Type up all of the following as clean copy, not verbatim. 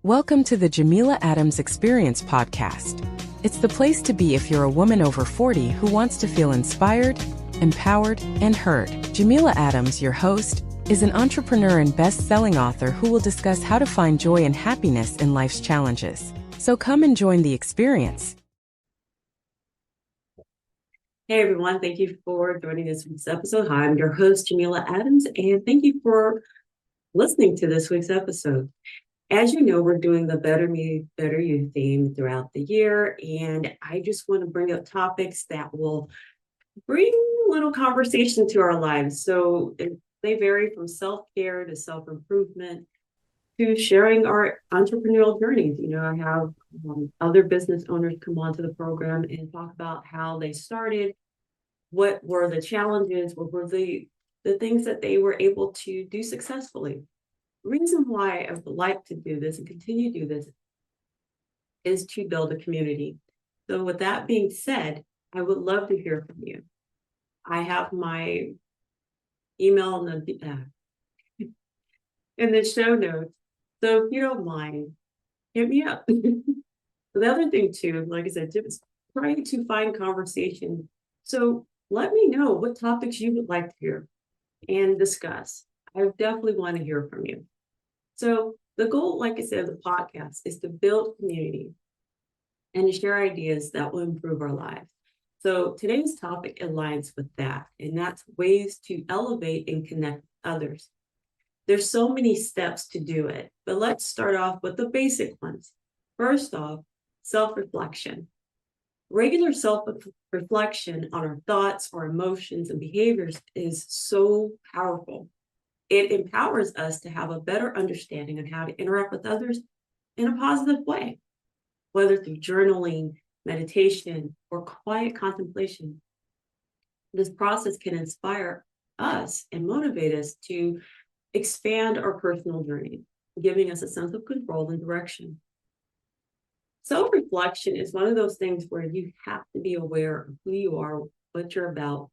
Welcome to the Jamila Adams Experience podcast. It's the place to be if you're a woman over 40 who wants to feel inspired, empowered, and heard. Jamila Adams, your host, is an entrepreneur and best-selling author who will discuss how to find joy and happiness in life's challenges. So come and join the experience. Hey everyone, thank you for joining this week's episode. Hi, I'm your host, Jamila Adams, and thank you for listening to this week's episode. As you know, we're doing the Better Me, Better You theme throughout the year, and I just want to bring up topics that will bring a little conversation to our lives. So they vary from self-care to self-improvement to sharing our entrepreneurial journeys. You know, I have other business owners come onto the program and talk about how they started, what were the challenges, what were the things that they were able to do successfully. Reason why I would like to do this and continue to do this is to build a community. So with that being said, I would love to hear from you. I have my email in the show notes. So if you don't mind, hit me up. The other thing too, like I said, just trying to find conversation. So let me know what topics you would like to hear and discuss. I definitely want to hear from you. So the goal, like I said, of the podcast is to build community and to share ideas that will improve our lives. So today's topic aligns with that, and that's ways to elevate and connect with others. There's so many steps to do it, but let's start off with the basic ones. First off, self-reflection. Regular self-reflection on our thoughts, our emotions, and behaviors is so powerful. It empowers us to have a better understanding on how to interact with others in a positive way, whether through journaling, meditation, or quiet contemplation. This process can inspire us and motivate us to expand our personal journey, giving us a sense of control and direction. Self-reflection is one of those things where you have to be aware of who you are, what you're about,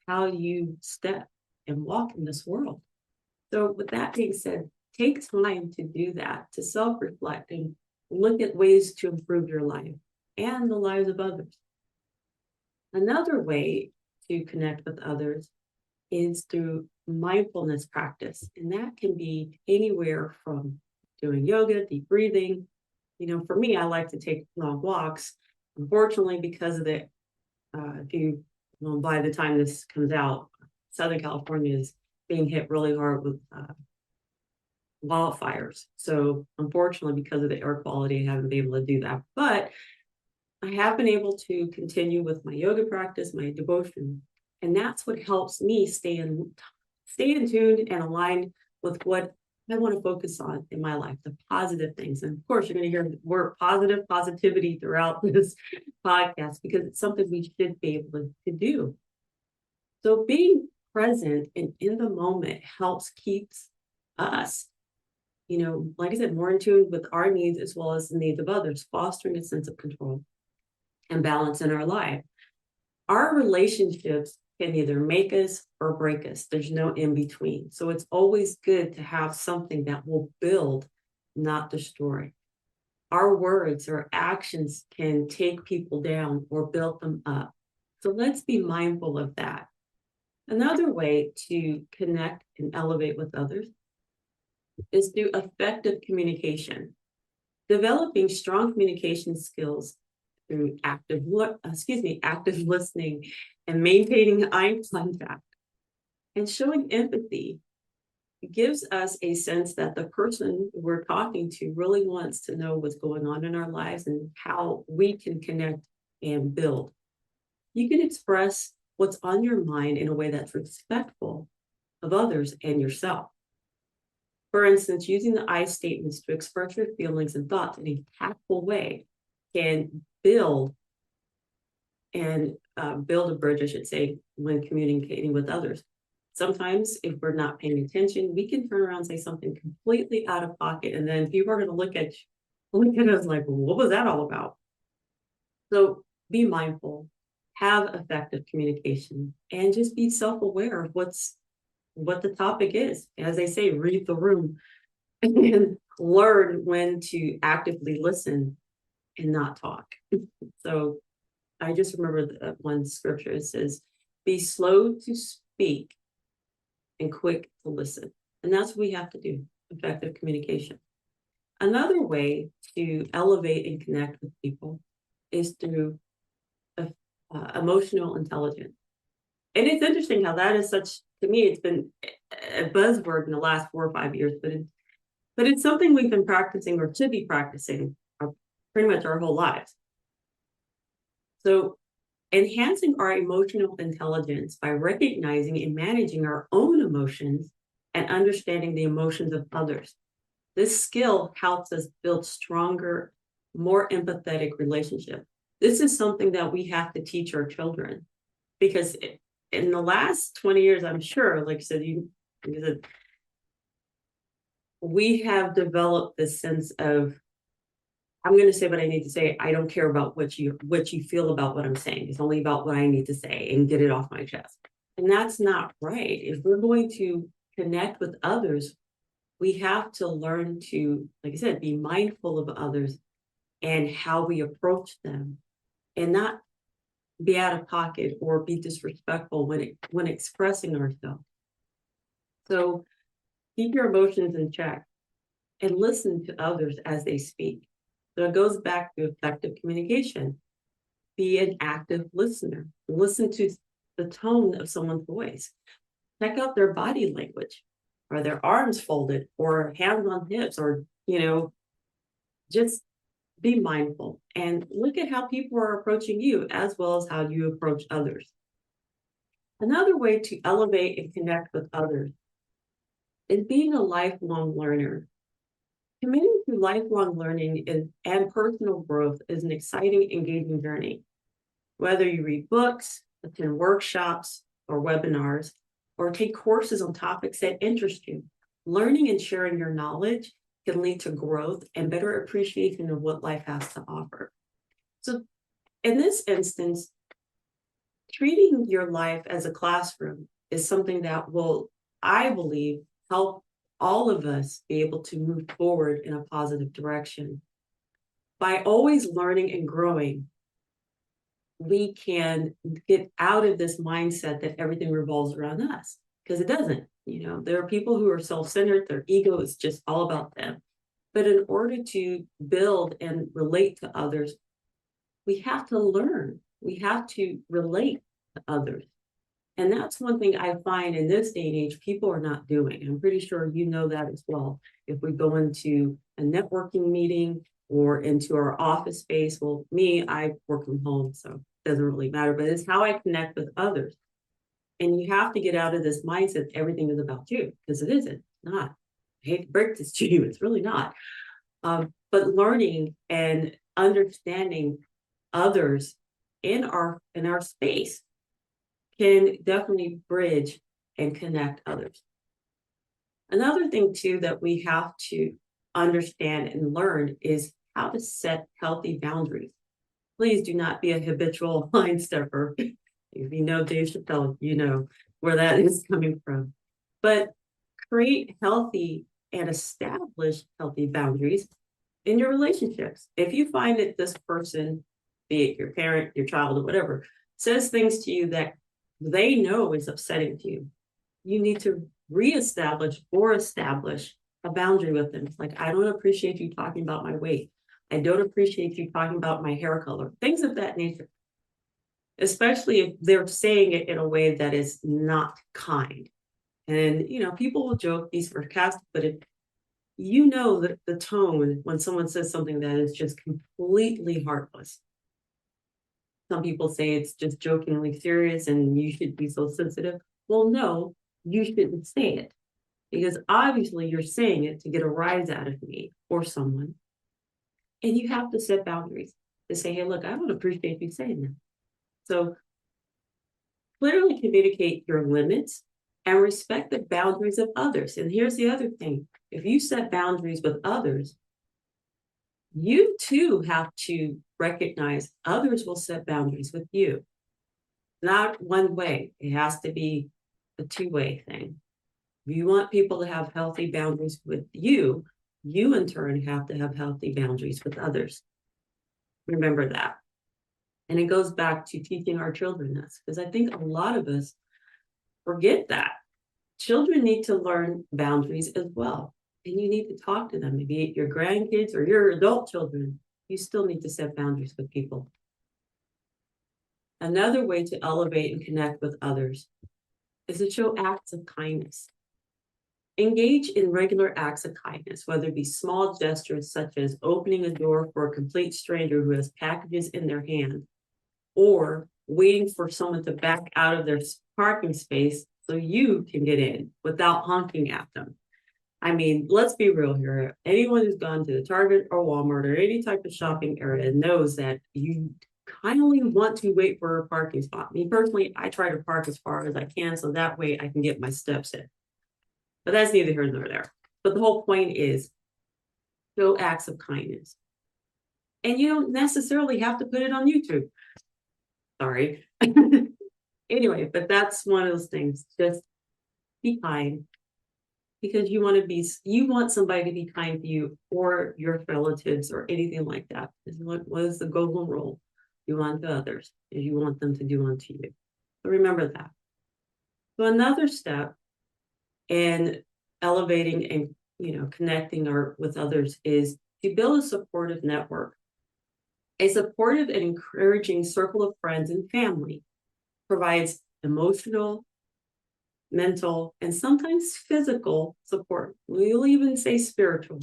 how you step and walk in this world. So with that being said, take time to do that, to self-reflect and look at ways to improve your life and the lives of others. Another way to connect with others is through mindfulness practice. And that can be anywhere from doing yoga, deep breathing. You know, for me, I like to take long walks. Unfortunately, because of the, by the time this comes out, Southern California is being hit really hard with wildfires. So unfortunately, because of the air quality, I haven't been able to do that. But I have been able to continue with my yoga practice, my devotion. And that's what helps me stay in tuned and aligned with what I want to focus on in my life, the positive things. And of course, you're going to hear the word positivity throughout this podcast because it's something we should be able to do. So being present and in the moment helps keeps us, you know, like I said, more in tune with our needs as well as the needs of others, fostering a sense of control and balance in our life. Our relationships can either make us or break us. There's no in between. So it's always good to have something that will build, not destroy. Our words or actions can take people down or build them up. So let's be mindful of that. Another way to connect and elevate with others is through effective communication. Developing strong communication skills through active listening and maintaining eye contact and showing empathy gives us a sense that the person we're talking to really wants to know what's going on in our lives and how we can connect and build. You can express what's on your mind in a way that's respectful of others and yourself. For instance, using the I statements to express your feelings and thoughts in a tactful way can build a bridge, I should say, when communicating with others. Sometimes if we're not paying attention, we can turn around and say something completely out of pocket. And then people are going to look at us like, well, what was that all about? So be mindful, have effective communication, and just be self-aware of what the topic is. As they say, read the room and learn when to actively listen and not talk. So I just remember that one scripture. It says, be slow to speak and quick to listen. And that's what we have to do, effective communication. Another way to elevate and connect with people is through emotional intelligence. And it's interesting how that is such, to me, it's been a buzzword in the last 4 or 5 years, but it's something we've been practicing or should be practicing pretty much our whole lives. So enhancing our emotional intelligence by recognizing and managing our own emotions and understanding the emotions of others. This skill helps us build stronger, more empathetic relationships. This is something that we have to teach our children because in the last 20 years, I'm sure, like I said, we have developed this sense of, I'm going to say what I need to say. I don't care about what you feel about what I'm saying. It's only about what I need to say and get it off my chest. And that's not right. If we're going to connect with others, we have to learn to, like I said, be mindful of others and how we approach them and not be out of pocket or be disrespectful when expressing ourselves. So keep your emotions in check and listen to others as they speak. So it goes back to effective communication. Be an active listener. Listen to the tone of someone's voice. Check out their body language. Are their arms folded or hands on hips, or, just be mindful and look at how people are approaching you as well as how you approach others. Another way to elevate and connect with others is being a lifelong learner. Committing to lifelong learning and personal growth is an exciting, engaging journey. Whether you read books, attend workshops or webinars, or take courses on topics that interest you, learning and sharing your knowledge can lead to growth and better appreciation of what life has to offer. So in this instance, treating your life as a classroom is something that will, I believe, help all of us be able to move forward in a positive direction. By always learning and growing, we can get out of this mindset that everything revolves around us, because it doesn't. There are people who are self-centered, their ego is just all about them. But in order to build and relate to others, we have to learn. We have to relate to others. And that's one thing I find in this day and age, people are not doing. I'm pretty sure you know that as well. If we go into a networking meeting or into our office space, well, I work from home, so it doesn't really matter, but it's how I connect with others. And you have to get out of this mindset, everything is about you, because it isn't. It's not. I hate to break this to you, it's really not. But learning and understanding others in our space can definitely bridge and connect others. Another thing too that we have to understand and learn is how to set healthy boundaries. Please do not be a habitual line stepper. If you know Dave Chappelle, you know where that is coming from. But create healthy and establish healthy boundaries in your relationships. If you find that this person, be it your parent, your child, or whatever, says things to you that they know is upsetting to you, you need to reestablish or establish a boundary with them. It's like, I don't appreciate you talking about my weight. I don't appreciate you talking about my hair color, things of that nature. Especially if they're saying it in a way that is not kind. And, people will joke, be sarcastic, but if that the tone when someone says something that is just completely heartless. Some people say it's just jokingly serious and you should be so sensitive. Well, no, you shouldn't say it, because obviously you're saying it to get a rise out of me or someone. And you have to set boundaries to say, hey, look, I don't appreciate you saying that. So clearly communicate your limits and respect the boundaries of others. And here's the other thing. If you set boundaries with others, you too have to recognize others will set boundaries with you. Not one way. It has to be a two-way thing. If you want people to have healthy boundaries with you, you in turn have to have healthy boundaries with others. Remember that. And it goes back to teaching our children this, because I think a lot of us forget that. Children need to learn boundaries as well. And you need to talk to them, maybe your grandkids or your adult children. You still need to set boundaries with people. Another way to elevate and connect with others is to show acts of kindness. Engage in regular acts of kindness, whether it be small gestures such as opening a door for a complete stranger who has packages in their hand, or waiting for someone to back out of their parking space so you can get in without honking at them. I mean, let's be real here. Anyone who's gone to the Target or Walmart or any type of shopping area knows that you kindly want to wait for a parking spot. Me personally, I try to park as far as I can so that way I can get my steps in. But that's neither here nor there. But the whole point is show acts of kindness. And you don't necessarily have to put it on YouTube. Sorry. Anyway, but that's one of those things. Just be kind, because you want somebody to be kind to you or your relatives or anything like that. What is the golden rule? You want to others as you want them to do unto you. So remember that. So another step in elevating and connecting with others is to build a supportive network. A supportive and encouraging circle of friends and family provides emotional, mental, and sometimes physical support. We'll even say spiritual.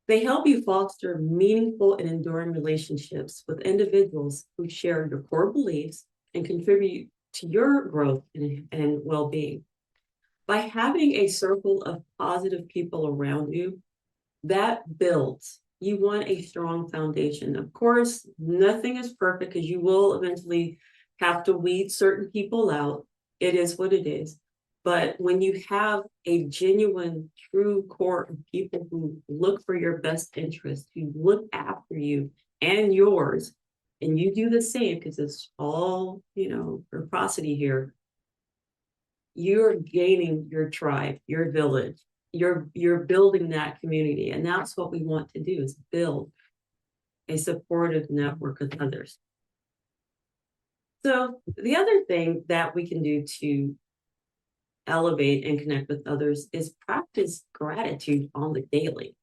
They help you foster meaningful and enduring relationships with individuals who share your core beliefs and contribute to your growth and well-being. By having a circle of positive people around you, that builds. You want a strong foundation. Of course, nothing is perfect because you will eventually have to weed certain people out. It is what it is. But when you have a genuine, true core of people who look for your best interest, who look after you and yours, and you do the same because it's all, reciprocity here, you're gaining your tribe, your village. You're building that community. And that's what we want to do, is build a supportive network of others. So the other thing that we can do to elevate and connect with others is practice gratitude on the daily.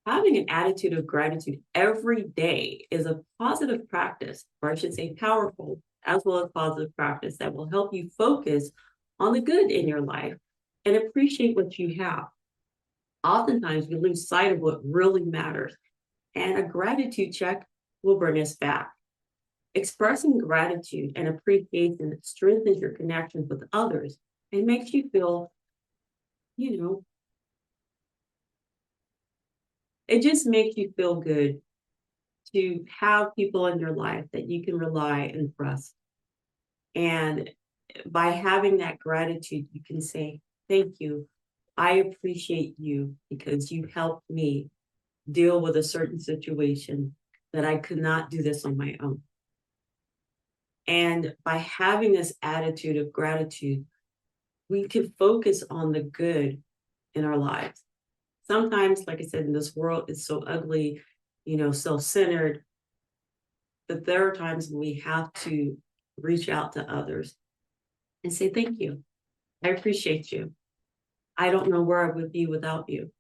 Having an attitude of gratitude every day is a positive practice, or I should say powerful, as well as positive practice that will help you focus on the good in your life and appreciate what you have. Oftentimes we lose sight of what really matters, and a gratitude check will bring us back. Expressing gratitude and appreciation strengthens your connections with others and makes you feel, it just makes you feel good to have people in your life that you can rely and trust. And by having that gratitude, you can say, thank you. I appreciate you because you helped me deal with a certain situation that I could not do this on my own. And by having this attitude of gratitude, we can focus on the good in our lives. Sometimes, like I said, in this world, it's so ugly, self-centered, but there are times when we have to reach out to others and say, thank you. I appreciate you. I don't know where I would be without you.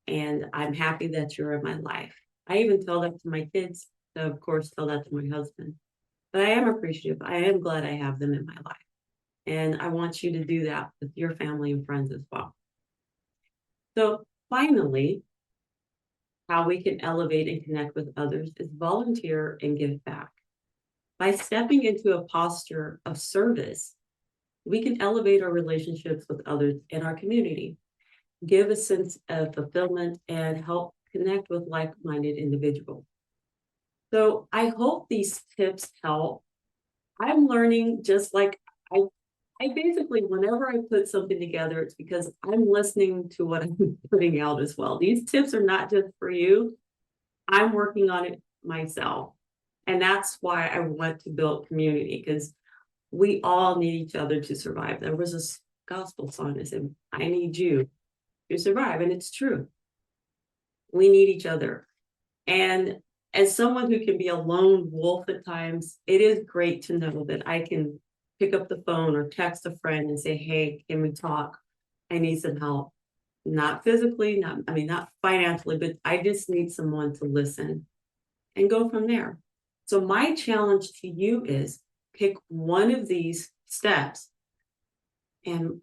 And I'm happy that you're in my life. I even tell that to my kids. So of course, tell that to my husband. But I am appreciative. I am glad I have them in my life. And I want you to do that with your family and friends as well. So finally, how we can elevate and connect with others is volunteer and give back. By stepping into a posture of service, we can elevate our relationships with others in our community, give a sense of fulfillment, and help connect with like-minded individuals. So I hope these tips help. I'm learning, just like I basically, whenever I put something together, it's because I'm listening to what I'm putting out as well. These tips are not just for you. I'm working on it myself. And that's why I want to build community, because we all need each other to survive. There was a gospel song that said, I need you to survive. And it's true. We need each other. And as someone who can be a lone wolf at times, it is great to know that I can pick up the phone or text a friend and say, hey, can we talk? I need some help. Not physically, not financially, but I just need someone to listen and go from there. So my challenge to you is pick one of these steps and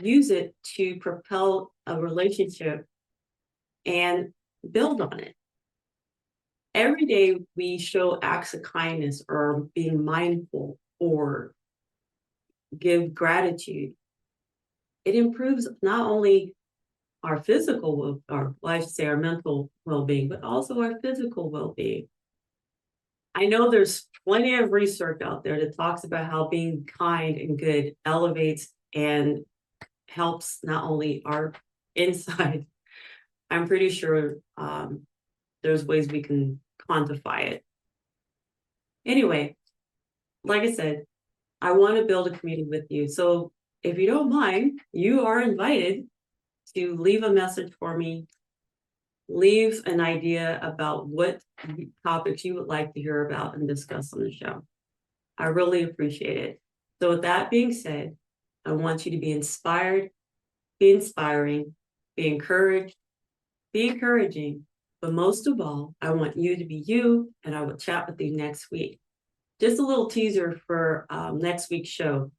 use it to propel a relationship and build on it. Every day we show acts of kindness or being mindful or give gratitude. It improves not only our physical, or I should say our mental well-being, but also our physical well-being. I know there's plenty of research out there that talks about how being kind and good elevates and helps not only our inside. I'm pretty sure there's ways we can quantify it. Anyway, like I said, I want to build a community with you. So if you don't mind, you are invited to leave a message for me, leave an idea about what topics you would like to hear about and discuss on the show. I really appreciate it. So with that being said, I want you to be inspired, be inspiring, be encouraged, be encouraging, but most of all, I want you to be you, and I will chat with you next week. Just a little teaser for next week's show.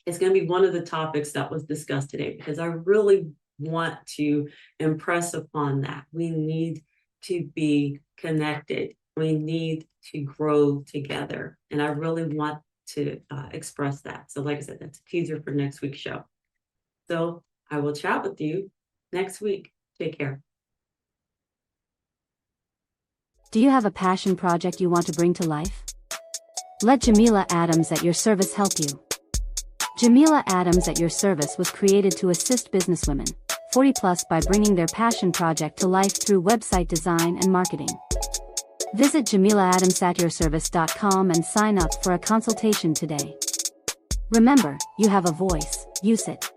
It's going to be one of the topics that was discussed today because I really want to impress upon that. We need to be connected. We need to grow together. And I really want to express that. So like I said, that's a teaser for next week's show. So I will chat with you next week. Take care. Do you have a passion project you want to bring to life? Let Jamila Adams at your service help you. Jamila Adams at your service was created to assist businesswomen, 40 plus, by bringing their passion project to life through website design and marketing. Visit JamilaAdamsAtYourService.com and sign up for a consultation today. Remember, you have a voice, use it.